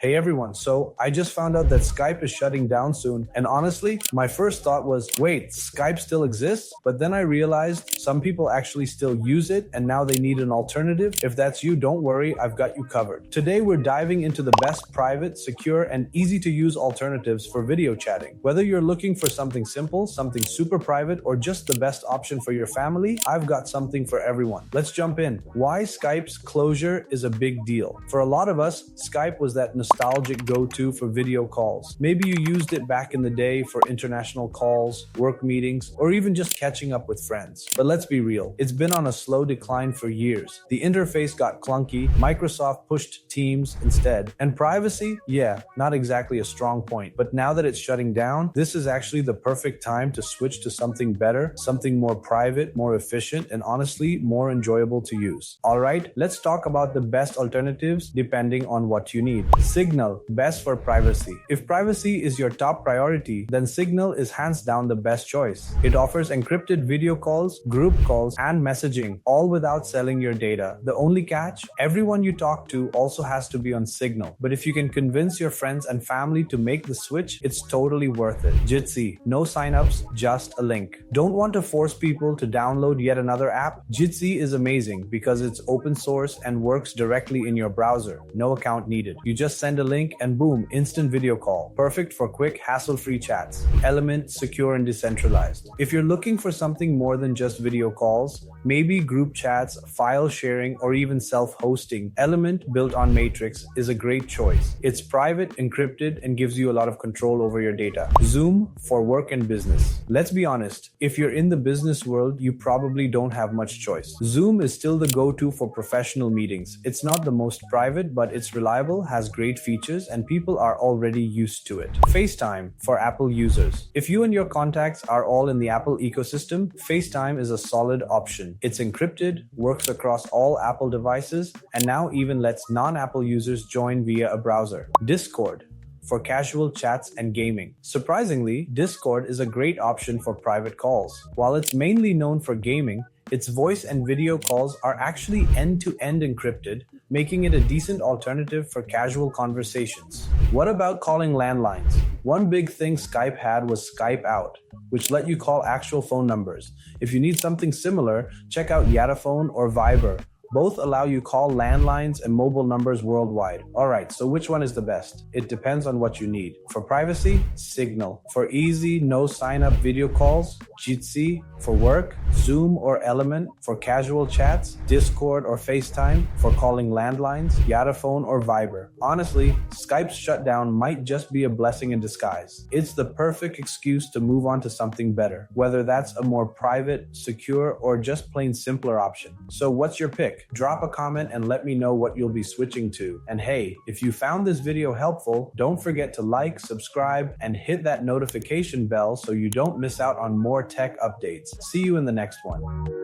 Hey everyone, so I just found out that Skype is shutting down soon, and honestly, my first thought was, wait, Skype still exists? But then I realized some people actually still use it, and now they need an alternative. If that's you, don't worry, I've got you covered. Today we're diving into the best private, secure, and easy to use alternatives for video chatting. Whether you're looking for something simple, something super private, or just the best option for your family, I've got something for everyone. Let's jump in. Why Skype's closure is a big deal. For a lot of us, Skype was that nostalgic go-to for video calls. Maybe you used it back in the day for international calls, work meetings, or even just catching up with friends. But let's be real, it's been on a slow decline for years. The interface got clunky, Microsoft pushed Teams instead, and privacy, yeah, not exactly a strong point. But now that it's shutting down, this is actually the perfect time to switch to something better, something more private, more efficient, and honestly, more enjoyable to use. Alright, let's talk about the best alternatives depending on what you need. Signal, best for privacy. If privacy is your top priority, then Signal is hands down the best choice. It offers encrypted video calls, group calls, and messaging, all without selling your data. The only catch? Everyone you talk to also has to be on Signal. But if you can convince your friends and family to make the switch, it's totally worth it. Jitsi, no signups, just a link. Don't want to force people to download yet another app? Jitsi is amazing because it's open source and works directly in your browser. No account needed. You just send a link and boom, instant video call. Perfect for quick, hassle-free chats. Element, secure and decentralized. If you're looking for something more than just video calls, maybe group chats, file sharing, or even self-hosting, Element, built on Matrix, is a great choice. It's private, encrypted, and gives you a lot of control over your data. Zoom, for work and business. Let's be honest, if you're in the business world, you probably don't have much choice. Zoom is still the go-to for professional meetings. It's not the most private, but it's reliable, has great features, and people are already used to it. FaceTime, for Apple users. If you and your contacts are all in the Apple ecosystem, FaceTime is a solid option. It's encrypted, works across all Apple devices, and now even lets non-Apple users join via a browser. Discord, for casual chats and gaming. Surprisingly, Discord is a great option for private calls. While it's mainly known for gaming, its voice and video calls are actually end-to-end encrypted, making it a decent alternative for casual conversations. What about calling landlines? One big thing Skype had was Skype Out, which let you call actual phone numbers. If you need something similar, check out Yadaphone or Viber. Both allow you call landlines and mobile numbers worldwide. Alright, so which one is the best? It depends on what you need. For privacy, Signal. For easy, no sign-up video calls, Jitsi. For work, Zoom or Element. For casual chats, Discord or FaceTime. For calling landlines, Yadaphone or Viber. Honestly, Skype's shutdown might just be a blessing in disguise. It's the perfect excuse to move on to something better, whether that's a more private, secure, or just plain simpler option. So what's your pick? Drop a comment and let me know what you'll be switching to. And hey, if you found this video helpful, don't forget to like, subscribe, and hit that notification bell so you don't miss out on more tech updates. See you in the next one.